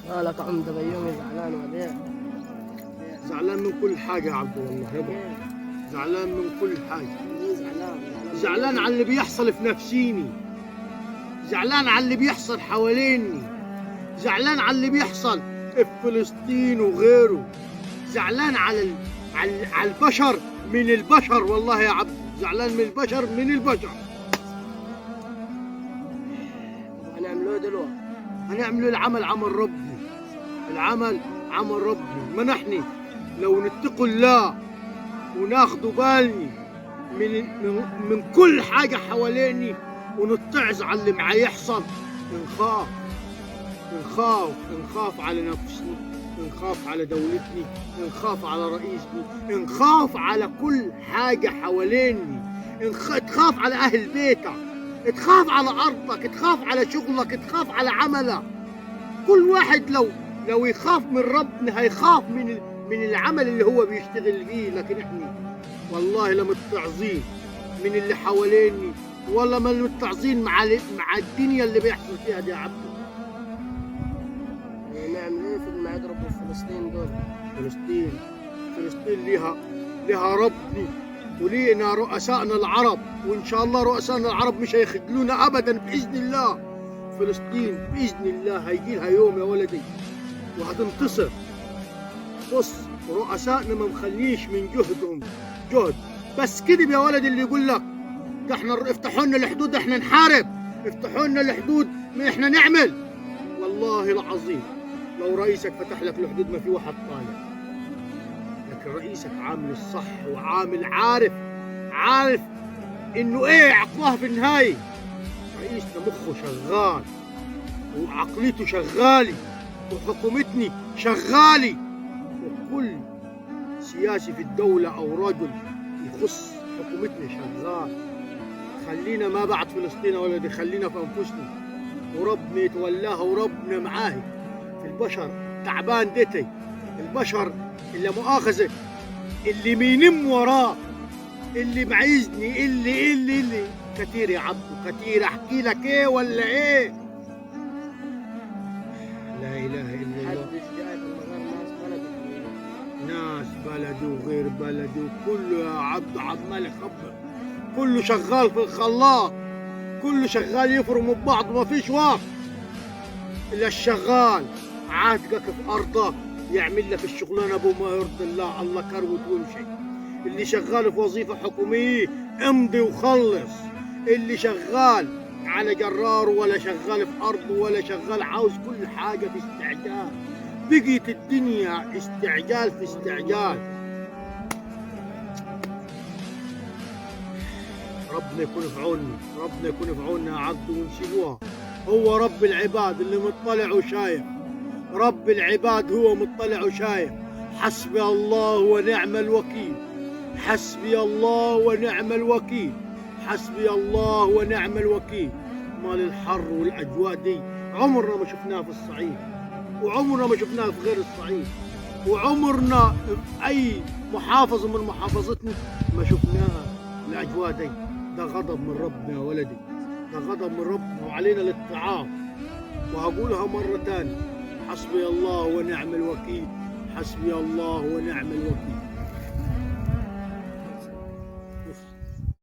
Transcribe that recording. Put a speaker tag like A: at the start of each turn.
A: مالك عمدة بيومي زعلان وليه؟
B: زعلان من كل حاجة يا عبد والله يابا. زعلان من كل حاجة.
A: ليه زعلان؟
B: زعلان على اللي بيحصل في نفسيني، زعلان على اللي بيحصل حواليني، زعلان على اللي بيحصل في فلسطين وغيره، زعلان على البشر من البشر والله يا عبد، زعلان من البشر من البشر.
A: هنعملوه دلوقتي.
B: هنعمل العمل عمل ربي، العمل عمل ربي. ما نحن لو نتقوا الله وناخدوا بالني من كل حاجة حواليني ونتعظ على اللي معاه يحصل، نخاف على نفسي، نخاف على دولتني، نخاف على رئيسني، نخاف على كل حاجة حواليني، تخاف على أهل بيتك، تخاف على أرضك، تخاف على شغلك، تخاف على عملك. كل واحد لو يخاف من ربنا هيخاف من العمل اللي هو بيشتغل فيه. لكن احنا والله لا متعظين من اللي حواليني ولا ما متعظين مع الدنيا اللي بيحصل فيها دي يا عبد.
A: نعمل ايه في اللي ما يضربوا في فلسطين دول؟
B: فلسطين لها ربي ولينا رؤسائنا العرب، وان شاء الله رؤسائنا العرب مش هيخذلونا ابدا باذن الله. فلسطين باذن الله هيجي لها يوم يا ولدي وهتنتصر. بص رؤسائنا ما مخليش من جهدهم جهد، بس كذب يا ولد اللي يقول لك ده احنا افتحوا لنا الحدود احنا نحارب، افتحوا لنا الحدود ما احنا نعمل. والله العظيم لو رئيسك فتح لك الحدود ما في واحد طالع، لكن رئيسك عامل الصح وعامل عارف انه ايه عقلها في النهايه. رئيسنا مخه شغال وعقليته شغالي وحكومتني شغالي، وكل سياسي في الدولة أو رجل يخص حكومتنا شغال. خلينا ما بعد فلسطين ولا دي، خلينا في أنفسنا وربنا يتولاها وربنا معاه. في البشر تعبان ديتي، البشر اللي مؤاخذة اللي بينم وراه، اللي معيزني اللي كتير يا عبدو كتير. أحكي لك إيه ولا إيه؟ لا إله إلا الله.
A: محدش جاي في المغار،
B: ناس بلده وغير بلده كله يا عبد عمال يخبر، كله شغال في الخلاط، كله شغال يفرموا ببعض، ما فيش واقف الا الشغال عاتقك في ارضك يعمل لك الشغلانه ابو ما يرضي الله، الله كروت وامشي. اللي شغال في وظيفه حكوميه امضي وخلص، اللي شغال على جرار ولا شغال في ارضه ولا شغال عاوز كل حاجه في استعجال. بقيت الدنيا استعجال في استعجال. ربنا يكون في عوننا، ربنا يكون في عوننا يا عبد ونسيبوها. هو رب العباد اللي مطلع وشايف، رب العباد هو مطلع وشايف. حسبي الله ونعم الوكيل، حسبي الله ونعم الوكيل، حسبي الله ونعم الوكيل. مال الحر والاجواء دي عمرنا ما شفناها في الصعيد، وعمرنا ما شفناها في غير الصعيد، وعمرنا في اي محافظه من محافظتنا ما شفناها الاجواء دي. ده غضب من ربنا يا ولدي، ده غضب من ربنا وعلينا الاتعاظ. وهقولها مره ثانيه، حسبي الله ونعم الوكيل، حسبي الله ونعم الوكيل.